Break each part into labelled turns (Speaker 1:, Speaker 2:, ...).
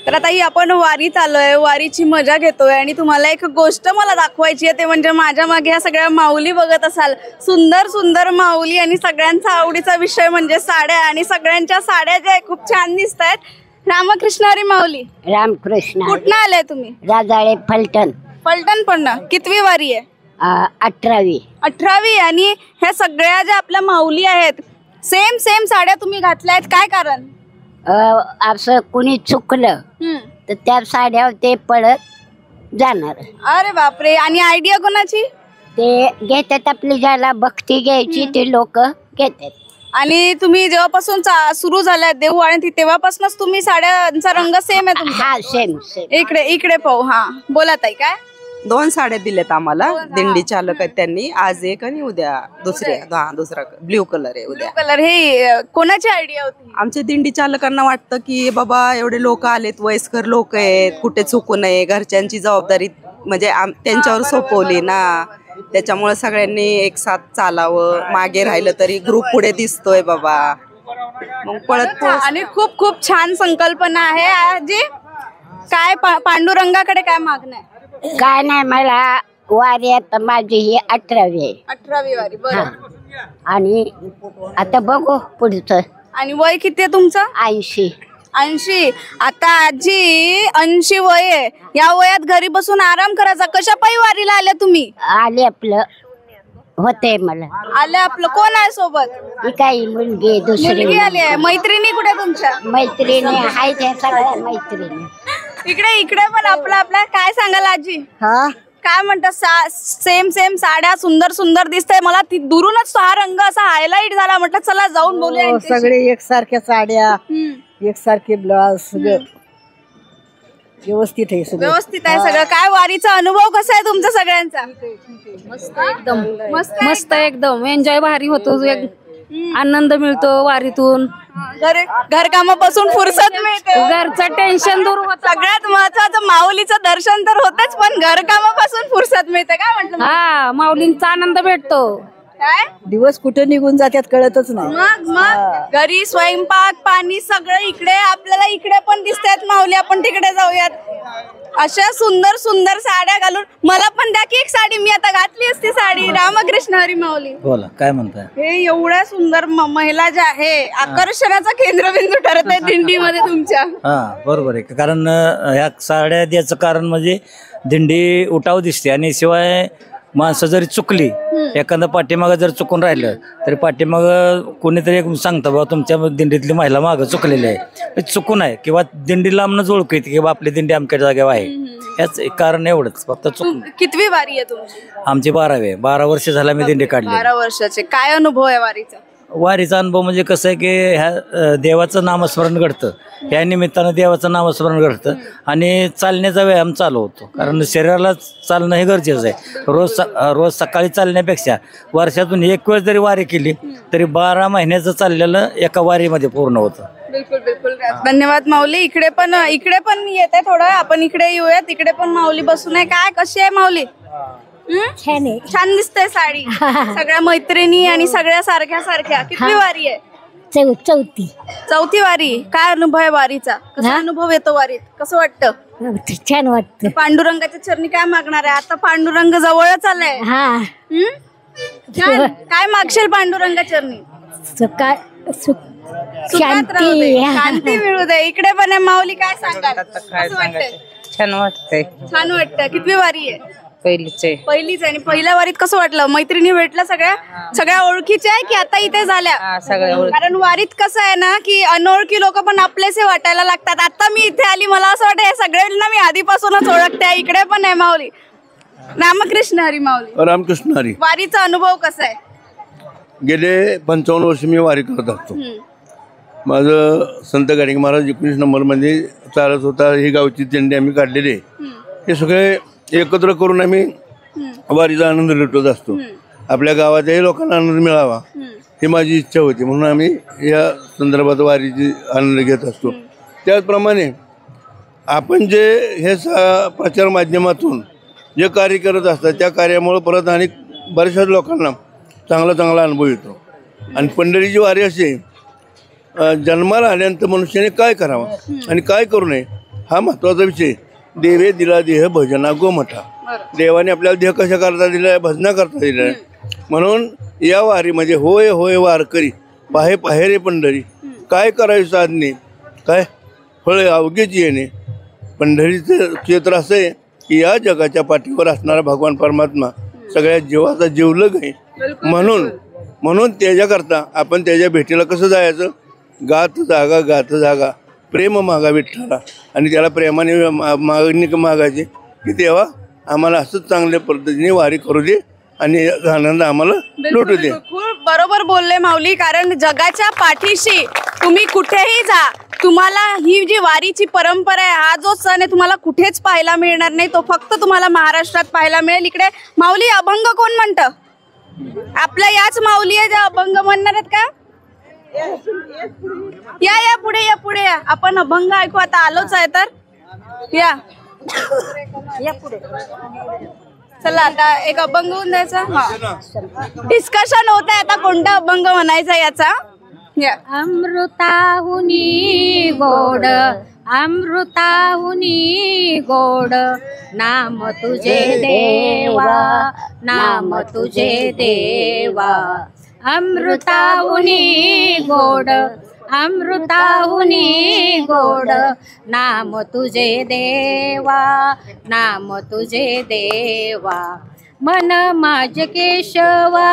Speaker 1: तर आता ही आपण वारीत आलोय, वारीची मजा घेतोय आणि तुम्हाला एक गोष्ट मला दाखवायची आहे, ते म्हणजे माझ्या मागे ह्या सगळ्या माऊली बघत असाल, सुंदर सुंदर माऊली आणि सगळ्यांचा आवडीचा विषय म्हणजे साड्या आणि सगळ्यांच्या साड्या ज्या खूप छान दिसत आहेत. रामकृष्ण हरी माऊली.
Speaker 2: रामकृष्ण.
Speaker 1: कुठनं आलाय तुम्ही?
Speaker 2: राजाळे फलटण.
Speaker 1: फलटण पण कितवी वारी आहे?
Speaker 2: 18वी.
Speaker 1: 18वी. आणि ह्या सगळ्या ज्या आपल्या माऊली आहेत सेम सेम साड्या तुम्ही घातल्यात, काय कारण?
Speaker 2: असं कुणी चुकलं तर त्या साड्यावर ते पळत जाणार.
Speaker 1: अरे बापरे. आणि आयडिया कोणाची?
Speaker 2: ते घेतात आपली, ज्याला भक्ती घ्यायची ते लोक घेतात.
Speaker 1: आणि तुम्ही जेव्हापासून सुरू झाल्या देऊ आणि तेव्हापासूनच तुम्ही साड्यांचा रंग सेम आहे तुमचा?
Speaker 2: हा सेम सेम.
Speaker 1: इकडे इकडे पाहू. हा बोला ताई. काय?
Speaker 3: 2 साड्या दिल्यात आम्हाला दिंडी चालक आहेत त्यांनी. आज एक आणि उद्या दुसऱ्या. दुसरा ब्ल्यू कलर आहे उद्या.
Speaker 1: कलर हे कोणाची आयडिया होती?
Speaker 3: आमच्या दिंडी चालकांना वाटतं की बाबा एवढे लोक आलेत, वयस्कर लोक आहेत, कुठे चुकू नये, घरच्यांची जबाबदारी म्हणजे त्यांच्यावर सोपवली ना, त्याच्यामुळे सगळ्यांनी एक साथ चालावं. मागे राहिलं तरी ग्रुप पुढे दिसतोय बाबा, मग पळत.
Speaker 1: आणि खूप खूप छान संकल्पना आहे आजी. काय पांडुरंगाकडे काय मागणं आहे?
Speaker 2: काय नाही, मला वारी आता माझी ही 18वी आहे.
Speaker 1: 18वी वारी. बरं.
Speaker 2: आणि आता बघू पुढचं.
Speaker 1: आणि वय किती आहे तुमचं?
Speaker 2: 80.
Speaker 1: 80. आता आजी 80 वय आहे. या वयात घरी बसून आराम करायचा. कशा पायी वारीला आल्या तुम्ही?
Speaker 2: आले आपलं होते मला.
Speaker 1: आले आपलं. कोण आहे सोबत?
Speaker 2: ही काही मुलगी दुसरी
Speaker 1: आली आहे. मैत्रिणी कुठे तुमच्या?
Speaker 2: मैत्रिणी आहे त्या सगळ्या मैत्रिणी.
Speaker 1: इकडे इकडे पण आपला काय सांगाल आजी? काय म्हणतात? सेम सेम साड्या सुंदर सुंदर दिसतंय. मला ती दुरूनच हा रंग असा हायलाइट झाला. म्हटलं चला जाऊन बोलूया.
Speaker 4: सगळे एकसारख्या साड्या, एकसारखे ब्लाउज, सगळं व्यवस्थित आहे. सगळं
Speaker 1: व्यवस्थित आहे सगळं. काय वारीचा अनुभव कसा आहे तुमचा सगळ्यांचा?
Speaker 5: मस्त एकदम. मस्त एकदम. एन्जॉय भारी होतो. आनंद मिळतो वारीतून.
Speaker 1: घरकामापासून फुरसत मिळते.
Speaker 5: घरचं टेन्शन दूर होतं.
Speaker 1: सगळ्यात महत्वाचं माऊलीचं दर्शन तर होतच, पण घरकामापासून फुरसत मिळते. काय म्हटलं?
Speaker 5: हा, माऊलींचा आनंद भेटतो.
Speaker 1: काय
Speaker 4: दिवस कुठे निघून जातात कळतच नाही.
Speaker 1: मग घरी स्वयंपाक पाणी सगळं इकडे. आपल्याला इकडे पण दिसतात माऊली. आपण तिकडे जाऊयात. अशा सुंदर सुंदर साड्या घालून. मला पण द्या की एक साडी. मी आता घातली असती साडी. रामकृष्ण हरी माऊली.
Speaker 6: बोला काय म्हणताय?
Speaker 1: हे एवढ्या सुंदर महिला ज्या आहे आकर्षणाचा केंद्रबिंदू ठरत आहे दिंडीमध्ये तुमच्या.
Speaker 6: हा बरोबर आहे. कारण ह्या साड्या द्यायचं कारण म्हणजे दिंडी उठाव दिसते. आणि शिवाय माणसं जरी चुकली, एखादं पाठीमागं जर चुकून राहिलं तरी पाठीमागं कोणीतरी एक सांगतं बाबा तुमच्या दिंडीतली महिला मागं चुकलेली आहे, चुकून आहे. किंवा दिंडी लांबनच ओळखू येते की आपली दिंडी अमक्या जागेवर आहे. याच एक कारण एवढंच, फक्त चुकून.
Speaker 1: कितवी वारी आहे तुमची?
Speaker 6: आमची 12वी. 12 वर्ष झाला मी दिंडी काढली.
Speaker 1: 12 वर्षाचे. काय अनुभव आहे वारीचा?
Speaker 6: वारीचा अनुभव म्हणजे कसं आहे की ह्या देवाचं नामस्मरण घडतं. या निमित्तानं देवाचं नामस्मरण घडतं आणि चालण्याचा व्यायाम चालू होतो. कारण शरीराला चालणं हे गरजेचं आहे. रोज सकाळी चालण्यापेक्षा वर्षातून एक वेळ जरी वारी केली तरी 12 महिन्याचं चाललेलं एका वारीमध्ये पूर्ण होतं.
Speaker 1: बिलकुल बिलकुल. धन्यवाद माऊली. इकडे पण येत आहे थोडं. आपण इकडे येऊयात. इकडे पण माऊली बसून आहे. काय कशी आहे माऊली?
Speaker 2: छान आहे.
Speaker 1: छान दिसते साडी. सगळ्या मैत्रिणी आणि सगळ्या सारख्या सारख्या. किती वारी आहे? चौथी वारी. काय अनुभव आहे वारीचा? कसा अनुभव येतो वारीत? कसं वाटतं?
Speaker 2: छान वाटतं.
Speaker 1: पांडुरंगाच्या चरणी काय मागणार आहे? आता पांडुरंग जवळच आलाय. काय मागशील पांडुरंगा चरणी? शांती मिळू दे. इकडे पण आहे माऊली. काय सांगाल? कसं वाटतंय?
Speaker 3: छान वाटतंय.
Speaker 1: छान वाटतं. कितवी वारी आहे?
Speaker 3: पहिलीच.
Speaker 1: आणि पहिल्या वारीत कसं वाटलं? मैत्रिणी भेटल्या सगळ्या ओळखीच्या आहे की आता इथे झाल्या? कारण वारीत कसं आहे ना की अनोळखी लोक पण आपलेसे वाटायला लागतात. आता मी इथे आली, मला असं वाटतं हे सगळ्यांना मी आधीपासूनच ओळखते. इकडे पण आहे माऊली. रामकृष्ण हरी माऊली.
Speaker 7: रामकृष्ण हरी.
Speaker 1: वारीचा अनुभव कसा आहे?
Speaker 7: गेले 55 वर्ष मी वारी करत असतो. माझं संत गाडगे महाराज 19 नंबरमध्ये चालत होता. ही गावची दिंडी आम्ही काढलेली आहे. हे सगळे एकत्र करून आम्ही वारीचा आनंद लुटत असतो. आपल्या गावाच्याही लोकांना आनंद मिळावा ही माझी इच्छा होती, म्हणून आम्ही या संदर्भात वारीची आनंद घेत असतो. त्याचप्रमाणे आपण जे हे प्रचार माध्यमातून जे कार्य करत असतात त्या कार्यामुळे परत आणि बऱ्याचशा लोकांना चांगला अनुभव येतो. आणि पंढरीची वारी असे जन्माला आल्यानंतर मनुष्याने काय करावं आणि काय करू नये हा महत्वाचा विषय. देवे दिला देह भजना गोमठा. देवाने आपल्याला देह कशा करता दिलाय, भजना करता दिलाय. म्हणून या वारीमध्ये होय होय वारकरी पाहे पाहे रे पंढरी, काय करावे साधने काय फळे अवघेच येणे. पंढरीचं क्षेत्र असं आहे की या जगाच्या पाठीवर असणारा भगवान परमात्मा सगळ्या जीवाचा जीवलग आहे. म्हणून त्याच्याकरता आपण त्याच्या भेटीला कसं जायचं, गात जागा प्रेम मागा विठ्ठला आणि त्याला प्रेमाने मागणी मागायची की तेव्हा आम्हाला असंच चांगल्या पद्धतीने वारी करू दे आणि आनंद आम्हाला लुटू दे.
Speaker 1: खूप बरोबर बोलले माऊली. कारण जगाच्या पाठीशी तुम्ही कुठेही जा, तुम्हाला ही जी वारीची परंपरा आहे, हा जो सण आहे, तुम्हाला कुठेच पाहायला मिळणार नाही. तो फक्त तुम्हाला महाराष्ट्रात पाहायला मिळेल. इकडे माऊली अभंग कोण म्हणतं? आपल्या याच माऊली आहे ज्या अभंग म्हणणार आहेत का? या पुढे या. आपण अभंग ऐकू. आता आलोच आहे तर या पुढे. चला आता एक अभंग होऊन द्यायचा. डिस्कशन होत आहे आता कोणता अभंग म्हणायचा याचा.
Speaker 5: अमृताहुनी गोड नाम तुझे देवा, नाम तुझे देवा. अमृताहुनी गोड नाम तुझे देवा, नाम तुझे देवा. मन माझ केशवा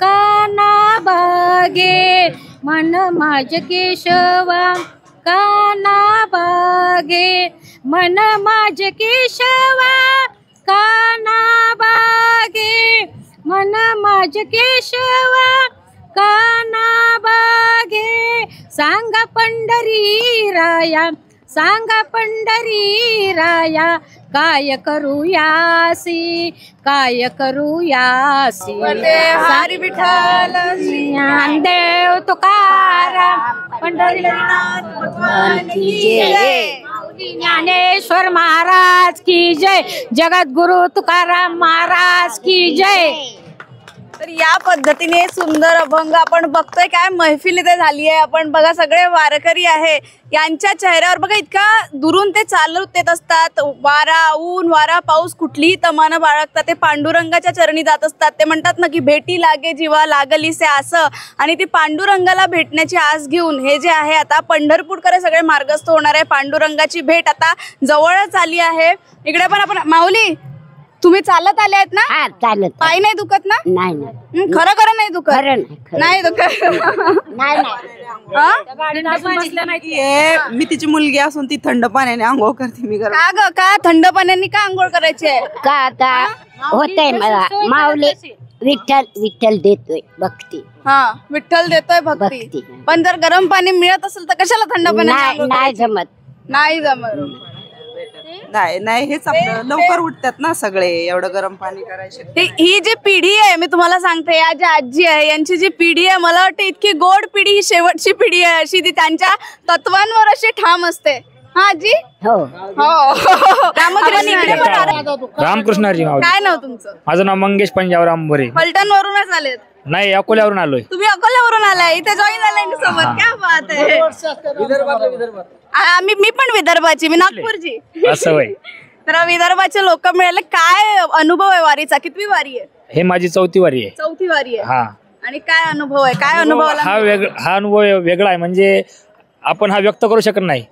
Speaker 5: काना बागे, मन माझ केशवा काना बागे, मन माझ केशवा काना बागे, मन माझ केशवा काना बागे. सांगा पंढरी राया काय करूयासी
Speaker 1: हरी विठ्ठल
Speaker 5: ज्ञानदेव तुकाराम पंढरीनाथ भगवान की जय. ज्ञानेश्वर महाराज की जय. जगद्गुरु तुकाराम महाराज की जय.
Speaker 1: तर या पद्धतीने सुंदर अभंग आपण बघतोय. काय मैफिल इथे झाली आहे. आपण बघा सगळे वारकरी आहे, यांच्या चेहऱ्यावर बघा इतका दुरून ते चालत येत असतात. ऊन वारा पाऊस कुठलीही तमानं बाळगतात. ते पांडुरंगाच्या चरणी जात असतात. ते म्हणतात ना की भेटी लागे जीवा लागलीसे असं. आणि ती पांडुरंगाला भेटण्याची आस घेऊन हे जे आहे आता पंढरपूरकडे सगळे मार्गस्थ होणार आहे. पांडुरंगाची भेट आता जवळच आली आहे. इकडे पण आपण माऊली तुम्ही चालत आले आहेत ना?
Speaker 2: हा चालत.
Speaker 1: पाय नाही दुखत ना?
Speaker 2: नाही
Speaker 1: खरं नाही दुखत? नाही दुखत.
Speaker 3: मी तिची मुलगी असून ती थंड पाण्याने आंघोळ करते. मी
Speaker 1: का थंड पाण्याने का आंघोळ करायची आहे?
Speaker 2: का आता होतंय मला माऊली विठ्ठल देतोय भक्ती.
Speaker 1: हा विठ्ठल देतोय भक्ती. पण जर गरम पाणी मिळत असेल तर कशाला थंड पाण्याने?
Speaker 2: नाही जमत.
Speaker 3: नाही हेच आपलं लवकर उठतात ना सगळे, एवढं गरम पाणी करायचे.
Speaker 1: ही जी पिढी आहे मी तुम्हाला सांगते, या ज्या आजी आहे यांची जी पिढी आहे, मला वाटतं इतकी गोड पिढी ही शेवटची पिढी आहे. अशी ती त्यांच्या तत्वांवर अशी ठाम असते. हा आजी.
Speaker 2: हो
Speaker 8: रामकृष्ण हरी.
Speaker 1: काय नाव तुमचं?
Speaker 8: माझं नाव मंगेश पंजाबराव मोरे.
Speaker 1: फलटण वरूनच आलेत?
Speaker 8: नाही, अकोल्यावरून आलोय.
Speaker 1: तुम्ही अकोल्यावरून आलाय, इथे जॉईन झालाय सोबत? क्या बात आहे. मी पण विदर्भाची, मी नागपूरची.
Speaker 8: असं होय.
Speaker 1: तर विदर्भाचे लोक मिळाले. काय अनुभव आहे वारीचा? कितवी वारी आहे?
Speaker 8: हे माझी 4थी वारी आहे.
Speaker 1: 4थी वारी आहे.
Speaker 8: हा.
Speaker 1: आणि काय अनुभव आहे? काय अनुभव?
Speaker 8: हा अनुभव वेगळा आहे. म्हणजे आपण हा व्यक्त करू शकत नाही.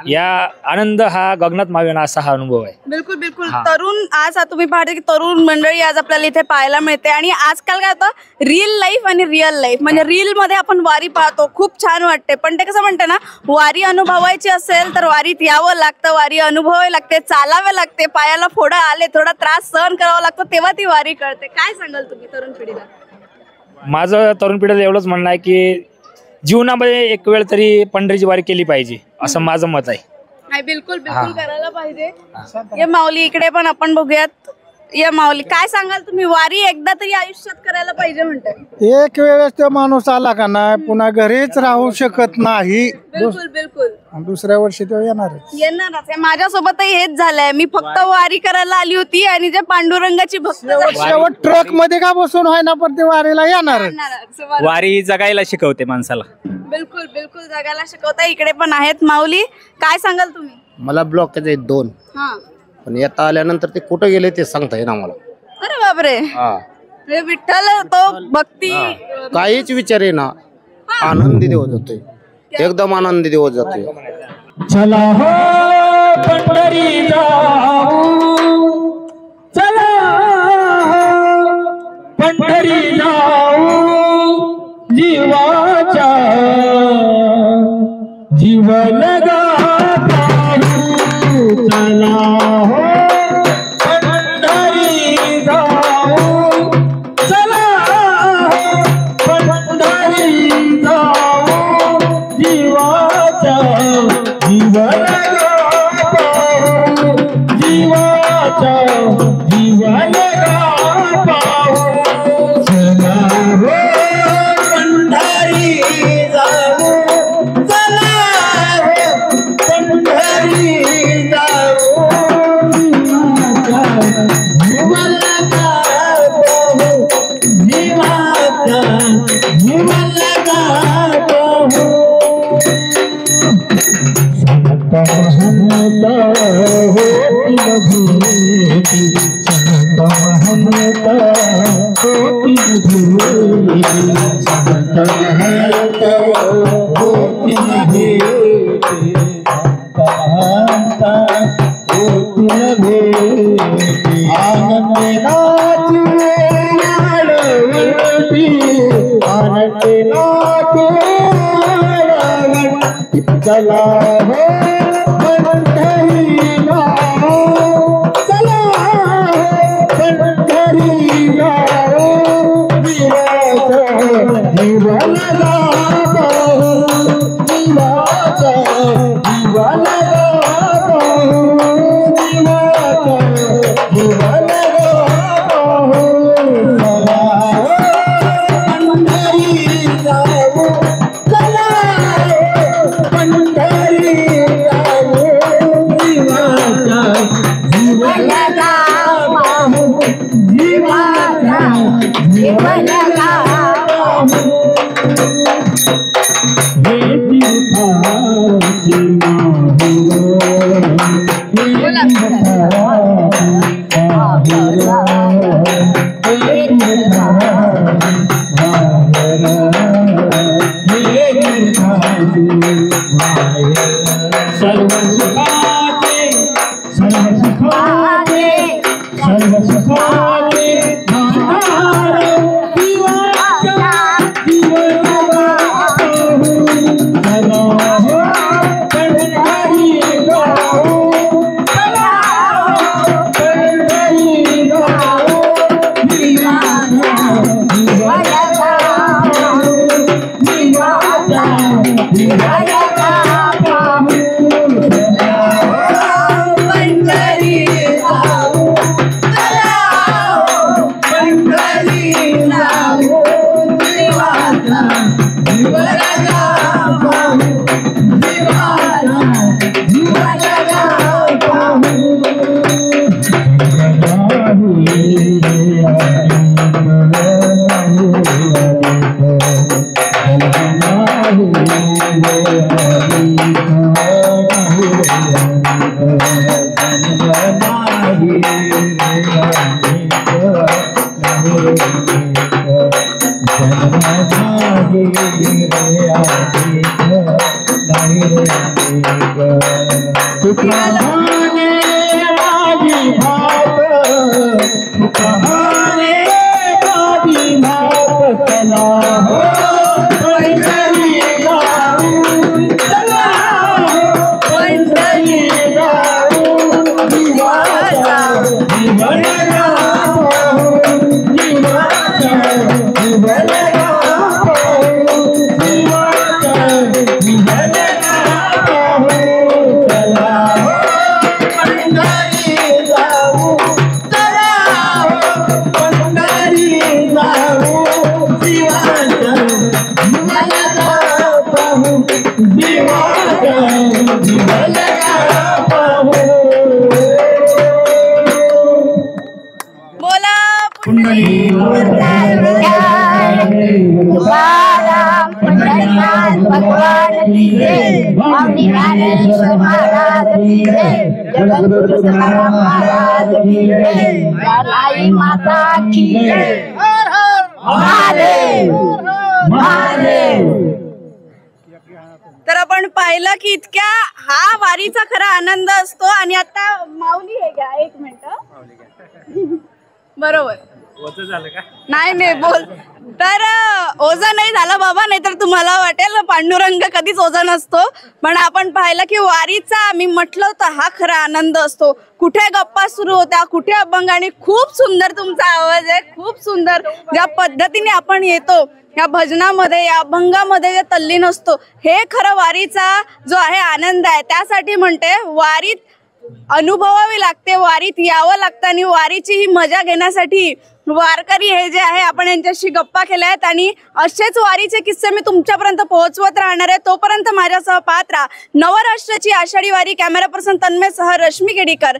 Speaker 8: या आनंद हा गगनात मावेना असा हा अनुभव आहे.
Speaker 1: बिलकुल बिलकुल. तरुण आज तुम्ही पाहते की तरुण मंडळी आज आपल्याला इथे पाहायला मिळते. आणि आजकाल काय होतं, रिअल लाईफ आणि रिअल लाईफ म्हणजे रील मध्ये आपण वारी पाहतो, खूप छान वाटते. पण ते कसं म्हणते ना, वारी अनुभवायची असेल तर वारीत यावं लागतं, वारी अनुभवावी लागते, चालावे लागते, पायाला फोडं आले, थोडा त्रास सहन करावा लागतो, तेव्हा ती वारी कळते. काय सांगाल तुम्ही तरुण पिढीला?
Speaker 8: माझं तरुण पिढीला एवढंच म्हणणं आहे की जीवनामध्ये एक वेळ तरी पंढरीची वारी केली पाहिजे, असं माझं मत आहे.
Speaker 1: नाही बिलकुल बिलकुल करायला पाहिजे. या माऊली इकडे पण आपण बघूयात. या माऊली काय सांगाल तुम्ही? वारी एकदा तरी आयुष्यात करायला पाहिजे म्हणतात.
Speaker 9: एक वेळेस तो माणूस आला का नाही पुन्हा घरीच राहू शकत नाही.
Speaker 1: बिलकुल बिलकुल.
Speaker 9: दुसऱ्या वर्षी तो
Speaker 1: येणारच. माझ्यासोबतही हेच झालंय. मी फक्त वारी करायला आली होती आणि जे पांडुरंगाची भक्त
Speaker 9: शेवट ट्रक मध्ये का बसून व्हाय ना, पण ते वारीला येणार.
Speaker 10: वारी जगायला शिकवते माणसाला.
Speaker 1: बिलकुल बिलकुल जगायला शिकवता. इकडे पण आहेत माऊली, काय सांगाल तुम्ही?
Speaker 10: मला ब्लॉकेज आहेत 2, पण येता आल्यानंतर ते कुठं गेले ते सांगता येईल आम्हाला.
Speaker 1: अरे बापरे, म्हणजे विठ्ठल तो भक्ती
Speaker 10: काहीच विचार आहे ना, आनंदी दिवस जातोय, एकदम आनंदी दिवस जातोय.
Speaker 11: चला हो पंढरी जाऊ, चला पंढरी जाऊ, जीवाचा जीव लगा पाहू. चला हो पंढरी जाऊ, चला पंढरी जाऊ, जीवाचा जीव लगा पाहू, जीवाचा जीव लगा पाहू. चला हो पंढरी जाऊ, चला हो पंढरी जाऊ, जीव लगा पाहू, जीवाचा जीव लगा पाहू. संत होती भूती, संत होती भूती, संत होती भूती, होती भूती. आनंद नाचे आळवती, आनंद नाचे आळवती. चला हो पंढरी जाऊ, चला हो पंढरी जाऊ, जीवाचा जीव लगा पाहू, जीवाचा जीव लगा पाहू, जीवाचा जीव लगा पाहू. चला हो पंढरी जाऊ, चला पंढरी जाऊ, जीवाचा जीव लगा पाहू, जीवाचा जीव लगा पाहू. हे तीर्थाची माहुर, हे तीर्थाची माहुर, हे तीर्थाची माहुर. सर्व सुखाचे सर्व सुखाचे सर्व सुखाचे भांडार, जीवाचा जीव लगा पाहू. चला हो पंढरी जाऊ, चला पंढरी जाऊ, जीवाचा जीव लगा पाहू, जीवाचा जीव लगा पाहू. पंढरी जाऊ, चला पंढरी जाऊ, जीवाचा जीव लगा पाहू, जीवाचा जीव लगा पाहू. तुकाने माझी भात, तुकाने माझी भात. चला हो पंढरी जाऊ, चला हो पंढरी जाऊ, जीवाचा जीव लगा पाहू, जीवाचा जीव लगा पाहू, जीवाचा जीव लगा पाहू. चला हो पंढरी जाऊ, चला हो पंढरी जाऊ, जीवाचा जीव लगा पाहू, जीवाचा जीव लगा पाहू.
Speaker 1: बोला
Speaker 2: पंढरीनाथ भगवान की जय, माऊली ज्ञानेश्वर महाराज की जय, जगद्गुरु तुकाराम महाराज की जय, जानाई माता की जय, महादेव महादेव।
Speaker 1: तर आपण पाहिलं की इतक्या हा वारीचा खरा आनंद असतो। आणि आता माऊली हे घ्या, एक मिनिट, बरोबर नाही नाही बोल तर ओझा नाही झाला बाबा, नाही तर तुम्हाला वाटेल पांडुरंग कधीच ओझा नसतो। पण आपण पाहिलं की वारीचा मी म्हटलं होतं हा खरा आनंद असतो। कुठे गप्पा सुरू होत्या, कुठे अभंग, आणि खूप सुंदर तुमचा आवाज आहे, खूप सुंदर ज्या पद्धतीने आपण येतो या भजनामध्ये, या अभंगामध्ये जे तल्लीन असतो, हे खरं वारीचा जो आहे आनंद आहे। त्यासाठी म्हणते वारीत अनुभवावी लागते, वारीत यावं लागतं, आणि वारीची ही मजा घेण्यासाठी वारकरी हे जे आहे आपण यांच्याशी गप्पा केल्या आहेत, आणि असेच वारीचे किस्से मी तुमच्यापर्यंत पोहोचवत राहणार आहे। तोपर्यंत माझ्यासह पाहत राहा नवराष्ट्राची आषाढी वारी। कॅमेरा पर्सन तन्मय सह रश्मी केडीकर।